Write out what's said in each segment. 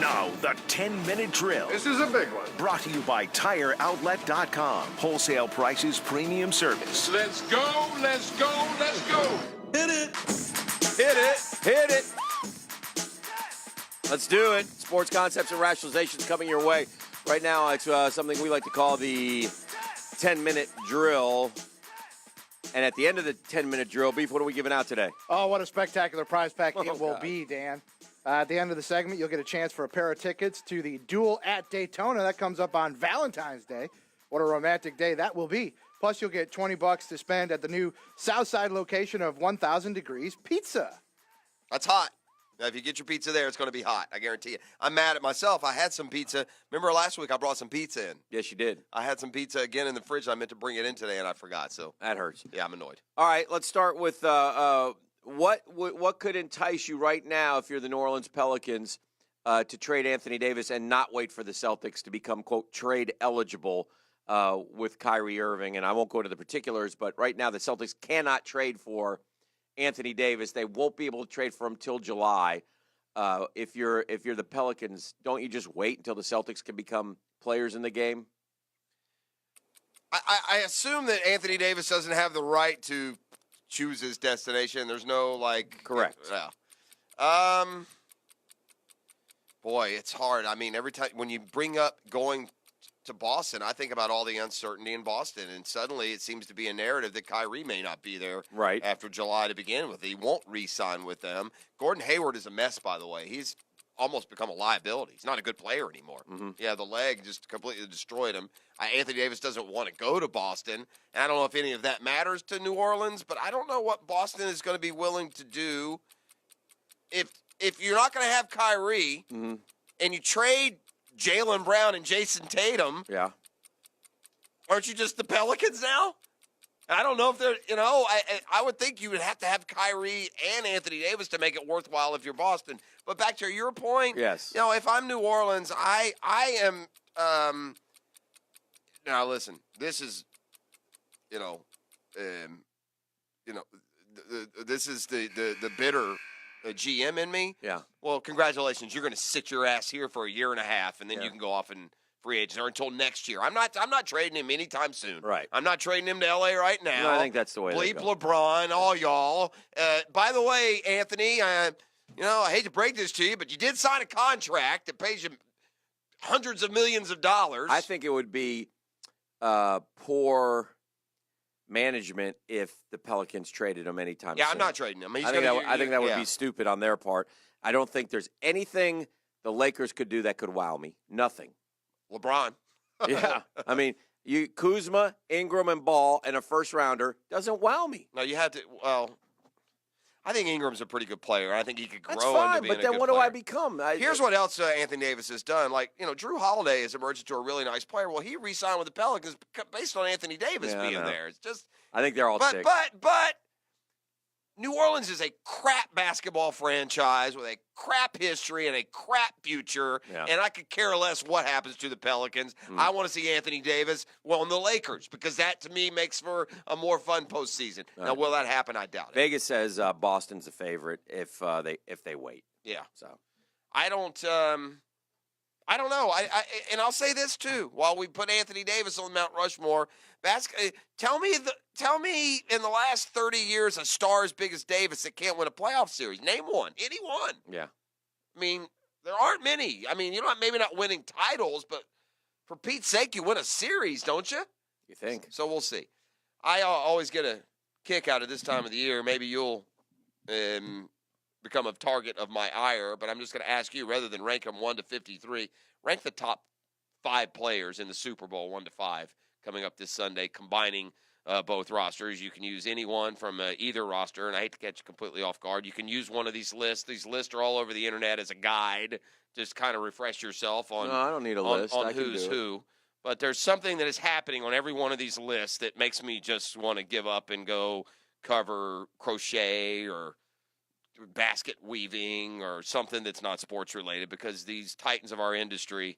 Now, the 10-minute drill. This is a big one. Brought to you by TireOutlet.com. Wholesale prices, premium service. Let's go, let's go, let's go. Hit it. Hit it. Hit it. Let's do it. Sports concepts and rationalizations coming your way. Right now, it's something we like to call the 10-minute drill. And at the end of the 10-minute drill, Beef, what are we giving out today? Oh, what a spectacular prize pack it will be, Dan. At the end of the segment, you'll get a chance for a pair of tickets to the Duel at Daytona. That comes up on Valentine's Day. What a romantic day that will be. Plus, you'll get $20 to spend at the new Southside location of 1000 Degrees Pizza. That's hot. Now, if you get your pizza there, it's going to be hot. I guarantee you. I'm mad at myself. I had some pizza. Remember last week I brought some pizza in? Yes, you did. I had some pizza again in the fridge. I meant to bring it in today, and I forgot. So that hurts. Yeah, I'm annoyed. All right, let's start with what could entice you right now if you're the New Orleans Pelicans to trade Anthony Davis and not wait for the Celtics to become, quote, trade eligible with Kyrie Irving. And I won't go into the particulars, but right now the Celtics cannot trade for Anthony Davis. They won't be able to trade for him till July. If you're the Pelicans, don't you just wait until the Celtics can become players in the game? I assume that Anthony Davis doesn't have the right to choose his destination. There's no, Correct. Yeah. Boy, it's hard. I mean, every time when you bring up going to Boston, I think about all the uncertainty in Boston, and suddenly it seems to be a narrative that Kyrie may not be there right after July to begin with. He won't re-sign with them. Gordon Hayward is a mess, by the way. He's almost become a liability. He's not a good player anymore. Mm-hmm. Yeah, the leg just completely destroyed him. Anthony Davis doesn't want to go to Boston, and I don't know if any of that matters to New Orleans, but I don't know what Boston is going to be willing to do. If you're not going to have Kyrie mm-hmm. and you trade Jaylen Brown and Jason Tatum, yeah, aren't you just the Pelicans now? I don't know if they're, I would think you would have to have Kyrie and Anthony Davis to make it worthwhile if you're Boston. But back to your point, yes, if I'm New Orleans, I am. Now listen, this is, this is the bitter GM in me. Yeah. Well, congratulations, you're going to sit your ass here for a year and a half, and then you can go off and free agent or until next year. I'm not trading him anytime soon. Right. I'm not trading him to LA right now. No, I think that's the way. Bleep LeBron, all y'all. By the way, Anthony, I hate to break this to you, but you did sign a contract that pays you hundreds of millions of dollars. I think it would be poor management if the Pelicans traded him anytime soon. I'm not trading him. I think that would be stupid on their part. I don't think there's anything the Lakers could do that could wow me. Nothing. LeBron. Yeah. I mean, Kuzma, Ingram, and Ball and a first-rounder doesn't wow me. No, you have to – well, I think Ingram's a pretty good player. I think he could grow That's fine, into being but then a good what do player. I become? Here's what else Anthony Davis has done. Drew Holiday has emerged into a really nice player. Well, he re-signed with the Pelicans based on Anthony Davis being there. It's just – I think they're all sick. But New Orleans is a crap basketball franchise with a crap history and a crap future, and I could care less what happens to the Pelicans. I want to see Anthony Davis on the Lakers because that, to me, makes for a more fun postseason. Now, will that happen? I doubt it. Vegas says Boston's a favorite if they wait. Yeah. So I don't know. And I'll say this too. While we put Anthony Davis on Mount Rushmore, tell me in the last 30 years a star as big as Davis that can't win a playoff series. Name one. Any one. Yeah. I mean, there aren't many. I mean, maybe not winning titles, but for Pete's sake, you win a series, don't you? You think? So we'll see. I always get a kick out of this time of the year. Maybe you'll become a target of my ire, but I'm just going to ask you, rather than rank them 1 to 53, rank the top 5 players in the Super Bowl 1 to 5 coming up this Sunday, combining both rosters. You can use anyone from either roster, and I hate to catch you completely off guard. You can use one of these lists. These lists are all over the internet as a guide. Just kind of refresh yourself on. No, I don't need a list. On who's who. But there's something that is happening on every one of these lists that makes me just want to give up and go cover crochet or basket weaving or something that's not sports related, because these titans of our industry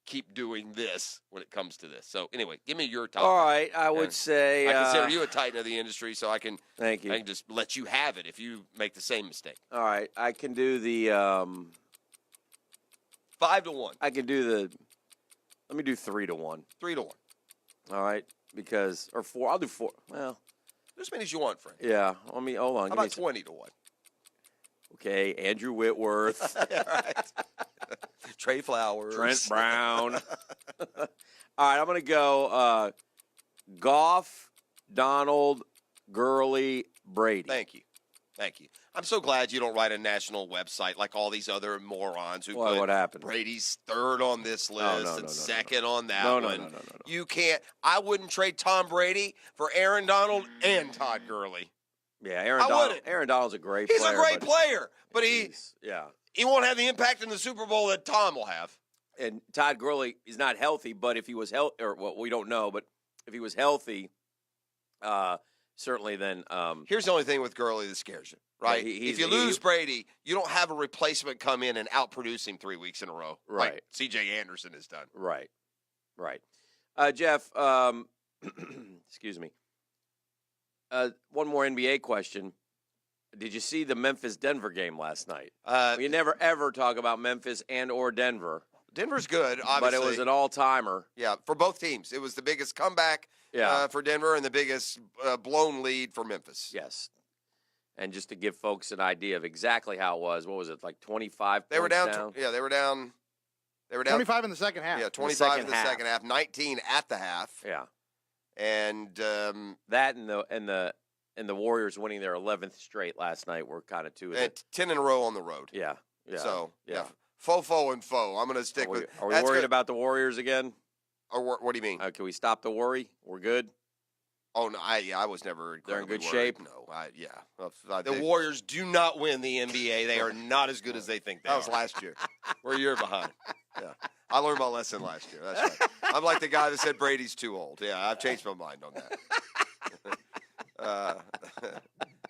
keep doing this when it comes to this. So anyway, give me your top. All right, I would say I consider you a titan of the industry, so I can thank you. I can just let you have it if you make the same mistake. All right, I can do the 5-1. I can do the. Let me do 3-1. 3-1. All right, because or 4. I'll do 4. Well, As many as you want, Frank. yeah. Let me hold on. How Give me about 20-1? Okay, Andrew Whitworth, Yeah, right. Trey Flowers. Trent Brown. All right, I'm going to go Goff, Donald, Gurley, Brady. Thank you. Thank you. I'm so glad you don't write a national website like all these other morons who Why, put what happened? Brady's third on this list no, and second on that No. one. You can't. I wouldn't trade Tom Brady for Aaron Donald and Todd Gurley. Yeah, Aaron Donald's a great He's player. a great player, but yeah. he won't have the impact in the Super Bowl that Tom will have. And Todd Gurley is not healthy, but if he was healthy, or well, we don't know, but if he was healthy, certainly then. Here's the only thing with Gurley that scares you, right? Yeah, if you lose Brady, you don't have a replacement come in and outproduce him 3 weeks in a row, Right. like C.J. Anderson has done. Right. Jeff, excuse me. One more NBA question. Did you see the Memphis-Denver game last night? You never, ever talk about Memphis and or Denver. Denver's good, obviously. But it was an all-timer. Yeah, for both teams. It was the biggest comeback for Denver and the biggest blown lead for Memphis. Yes. And just to give folks an idea of exactly how it was, what was it, like 25 They were points down. Yeah, they were down. 25 in the second half. Yeah, 25 in the second half, 19 at the half. Yeah. And that and the Warriors winning their 11th straight last night were kind of two of the 10 in a row on the road. Yeah. So, yeah. Fofo and foe. I'm going to stick with. Are we worried about the Warriors again? Or what do you mean? Can we stop the worry? We're good. Oh no, I was never. They're in good worried. shape. No, the Warriors do not win the NBA. They are not as good as they think they are. That was last year. We're a year behind. Yeah, I learned my lesson last year. That's right. I'm like the guy that said Brady's too old. Yeah, I've changed my mind on that.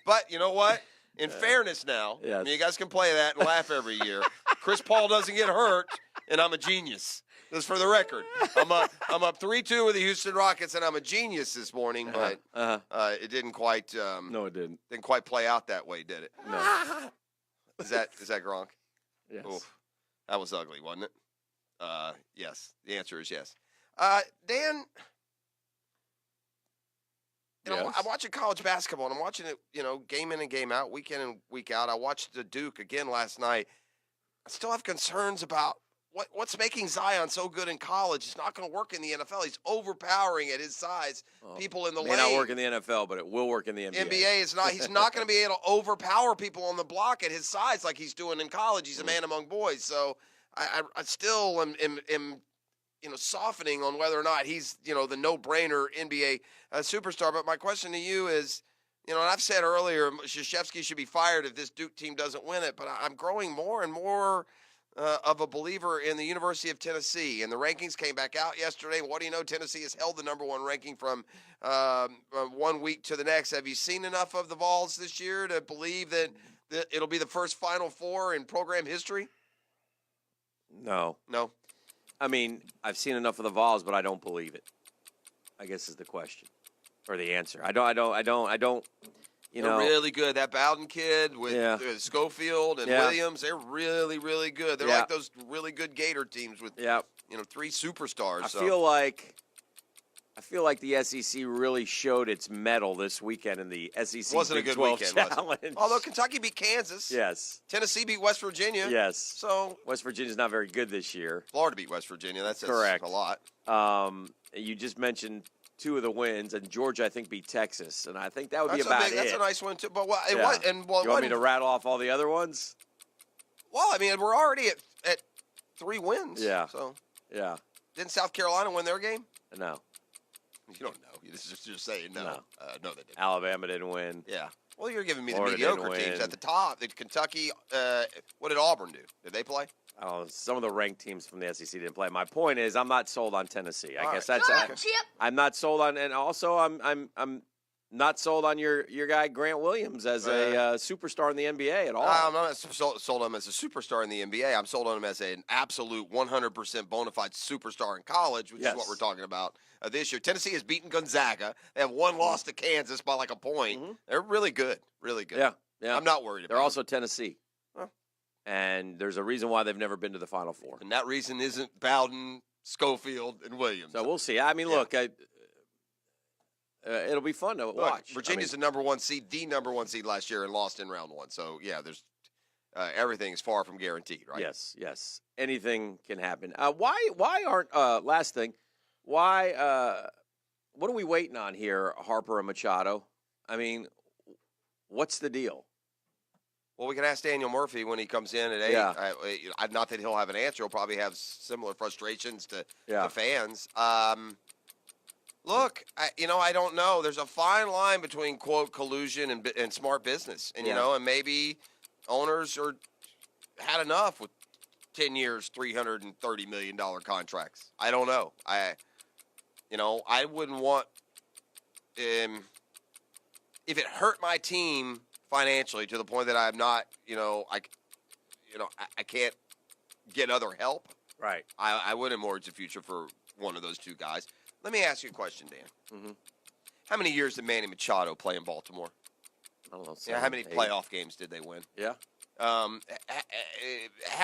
But you know what? In fairness now, yes. I mean, you guys can play that and laugh every year. Chris Paul doesn't get hurt, and I'm a genius. This is for the record. I'm up 3-2 with the Houston Rockets, and I'm a genius this morning. But it didn't quite. No, it didn't. Didn't quite play out that way, did it? No. Is that Gronk? Yes. Oof. That was ugly, wasn't it? Yes. The answer is yes. Dan. You know, I'm watching college basketball, and I'm watching it, game in and game out, week in and week out. I watched the Duke again last night. I still have concerns about what's making Zion so good in college. It's not going to work in the NFL. He's overpowering at his size. People in the lane. May not work in the NFL, but it will work in the NBA. NBA is not. He's not going to be able to overpower people on the block at his size like he's doing in college. He's a man among boys. So I still am softening on whether or not he's, the no-brainer NBA superstar. But my question to you is, and I've said earlier, Krzyzewski should be fired if this Duke team doesn't win it. But I'm growing more and more of a believer in the University of Tennessee. And the rankings came back out yesterday. What do you know? Tennessee has held the number one ranking from 1 week to the next. Have you seen enough of the Vols this year to believe that it'll be the first Final Four in program history? No. I mean, I've seen enough of the Vols, but I don't believe it. I guess is the question or the answer. I don't. They're really good. That Bowden kid with Schofield and Williams, they're really, really good. They're like those really good Gator teams with 3 superstars. I feel like the SEC really showed its mettle this weekend in the SEC Wasn't Big a good 12 weekend, Challenge. Although Kentucky beat Kansas. Yes. Tennessee beat West Virginia. Yes. So West Virginia's not very good this year. Florida beat West Virginia. That's correct. A lot. You just mentioned 2 of the wins, and Georgia, I think, beat Texas, and I think that would be That's about it. That's a nice one too. But you want me to rattle off all the other ones? Well, I mean, we're already at 3 wins. Yeah. So yeah. Didn't South Carolina win their game? No. You don't know. You're just saying no. No. No, they didn't. Alabama didn't win. Yeah. Well, you're giving me Florida the mediocre teams at the top. Kentucky. What did Auburn do? Did they play? Some of the ranked teams from the SEC didn't play. My point is, I'm not sold on Tennessee. I guess right. that's. I'm not sold on, and also I'm not sold on your guy Grant Williams as a superstar in the NBA at all. I'm not sold on him as a superstar in the NBA. I'm sold on him as an absolute 100% bona fide superstar in college, which is what we're talking about this year. Tennessee has beaten Gonzaga. They have 1 loss to Kansas by like a point. Mm-hmm. They're really good, really good. Yeah. I'm not worried about. They're also Tennessee. And there's a reason why they've never been to the Final Four. And that reason isn't Bowden, Schofield, and Williams. So we'll see. I mean, look, it'll be fun to watch. Virginia's the number one seed, the number one seed last year, and lost in round one. So, yeah, there's everything is far from guaranteed, right? Yes. Anything can happen. Why aren't, last thing, what are we waiting on here, Harper and Machado? I mean, what's the deal? Well, we can ask Daniel Murphy when he comes in at 8. Yeah. Not that he'll have an answer. He'll probably have similar frustrations to the fans. Look, I don't know. There's a fine line between, quote, collusion and smart business. And, and maybe owners had enough with 10 years, $330 million contracts. I don't know. I wouldn't want if it hurt my team financially to the point that I'm not, I can't get other help. Right. I wouldn't mortgage the future for one of those two guys. Let me ask you a question, Dan. Mm-hmm. How many years did Manny Machado play in Baltimore? I don't know. How many 8. playoff games did they win? Yeah. How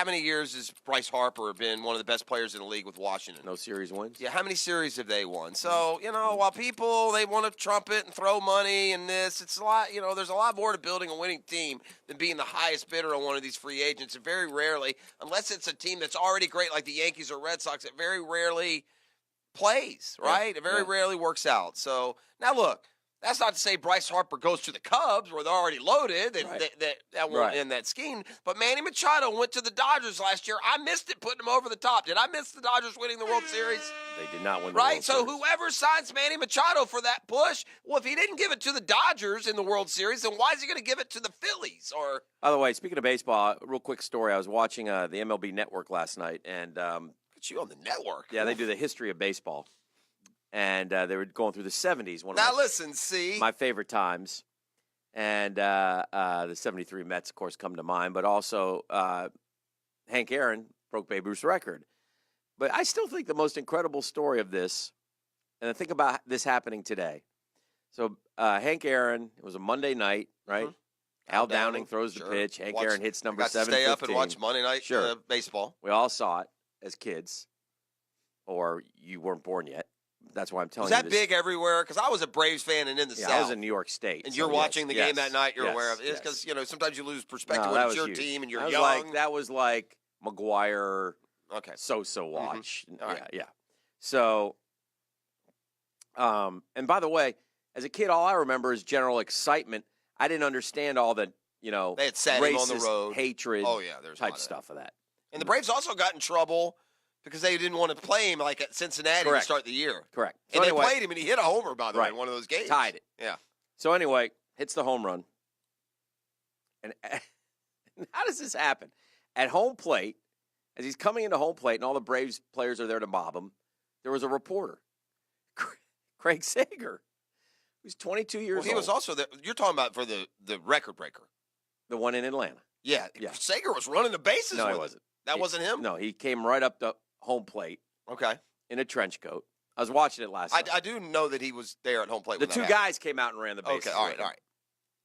many years has Bryce Harper been one of the best players in the league with Washington? No series wins? Yeah, how many series have they won? So, while people, they want to trumpet and throw money and this, it's a lot, there's a lot more to building a winning team than being the highest bidder on one of these free agents. And very rarely, unless it's a team that's already great like the Yankees or Red Sox, it very rarely plays, right? Yeah. It very rarely works out. So, now look. That's not to say Bryce Harper goes to the Cubs where they're already loaded. And that won't end that scheme. But Manny Machado went to the Dodgers last year. I missed it putting him over the top. Did I miss the Dodgers winning the World Series? They did not win the World World Series. Series. So whoever signs Manny Machado for that push, well, if he didn't give it to the Dodgers in the World Series, then why is he going to give it to the Phillies? Or by the way, speaking of baseball, real quick story. I was watching the MLB Network last night. And get you on the network. Yeah, they do the history of baseball. And they were going through the 70s. My favorite times. And the 73 Mets, of course, come to mind. But also Hank Aaron broke Babe Ruth's record. But I still think the most incredible story of this, and I think about this happening today. So Hank Aaron, it was a Monday night, right? Mm-hmm. Al Downing throws the pitch. Hank Aaron hits number 7. Stay up and watch Monday night baseball. We all saw it as kids. Or you weren't born yet. That's why I'm telling you. Was that big everywhere? Because I was a Braves fan and in the South. I was in New York State. And you're watching the game that night. You're aware of it. It's because sometimes you lose perspective when it's your team and you're young. That was like McGuire, Sosa watch. Mm-hmm. All right. Yeah. So, and by the way, as a kid, all I remember is general excitement. I didn't understand all the they had sat him on the road, hatred. Oh yeah, there's type stuff of that. And the Braves also got in trouble because they didn't want to play him like at Cincinnati to start the year. Correct. So and they played him, and he hit a homer, by the way, in one of those games. Tied it. Yeah. So anyway, hits the home run. And how does this happen? At home plate, as he's coming into home plate, and all the Braves players are there to mob him, there was a reporter, Craig Sager, who's 22 years old. He was also there. You're talking about for the record breaker. The one in Atlanta. Yeah. Sager was running the bases No, with he wasn't. That wasn't him? No, he came right up to home plate. Okay. In a trench coat. I was watching it last night. I do know that he was there at home plate. The two guys came out and ran the bases. Okay, all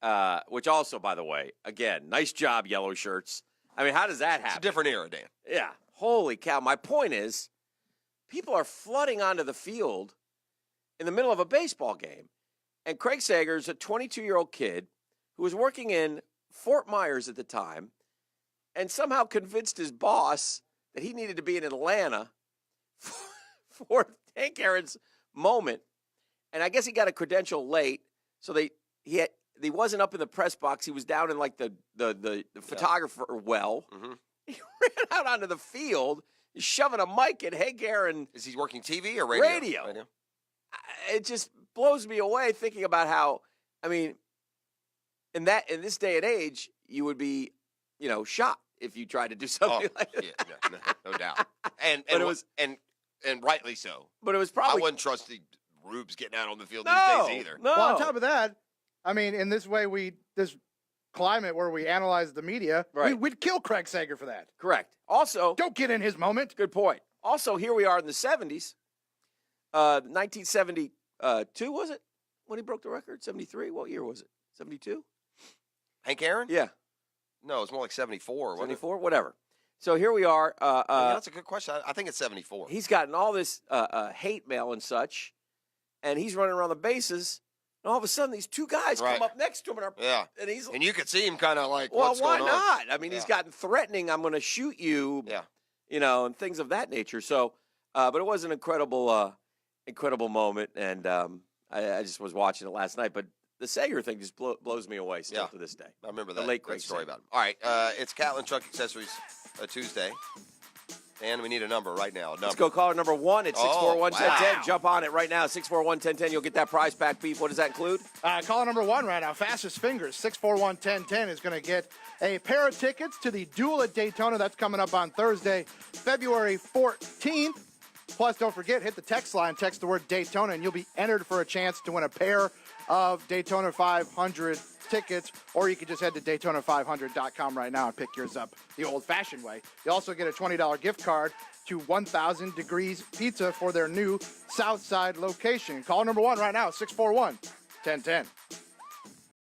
right. Which also, by the way, again, nice job, yellow shirts. I mean, how does that happen? It's a different era, Dan. Yeah. Holy cow. My point is, people are flooding onto the field in the middle of a baseball game. And Craig Sager's a 22-year-old kid who was working in Fort Myers at the time and somehow convinced his boss that he needed to be in Atlanta for Hank Aaron's moment. And I guess he got a credential late, so he wasn't up in the press box. He was down in like the photographer well. Mm-hmm. He ran out onto the field, shoving a mic at Hank Aaron. Is he working TV or radio? Radio. It just blows me away thinking about how, I mean, in this day and age, you would be, shot if you tried to do something like that. Yeah, no doubt. And rightly so. But it was probably. I wouldn't trust the Rubes getting out on the field these days either. No. Well, on top of that, I mean, in this way, this climate where we analyze the media, we'd kill Craig Sager for that. Correct. Also, don't get in his moment. Good point. Also, here we are in the 70s. 1972, was it? When he broke the record? 73? What year was it? 72? Hank Aaron? Yeah. No, it's more like 74. 74, whatever. So here we are. That's a good question. I think it's 74. He's gotten all this hate mail and such, and he's running around the bases. And all of a sudden, these two guys come up next to him, and you could see him kind of like, well, what's why going on? not? I mean, he's gotten threatening. I'm going to shoot you. Yeah. And things of that nature. So, but it was an incredible moment, and I just was watching it last night. But the Sager thing just blows me away still to this day. I remember the that, late great story about him. All right, it's Catlin Truck Accessories Tuesday. And we need a number right now. Let's go caller number 1 at 641-1010. Wow. Jump on it right now, 641-1010. You'll get that prize pack, Beef. What does that include? Caller number 1 right now, fastest fingers, 641-1010, is going to get a pair of tickets to the Duel at Daytona. That's coming up on Thursday, February 14th. Plus, don't forget, hit the text line, text the word Daytona, and you'll be entered for a chance to win a pair of Daytona 500 tickets, or you can just head to Daytona500.com right now and pick yours up the old-fashioned way. You also get a $20 gift card to 1,000 Degrees Pizza for their new Southside location. Call number 1 right now, 641-1010.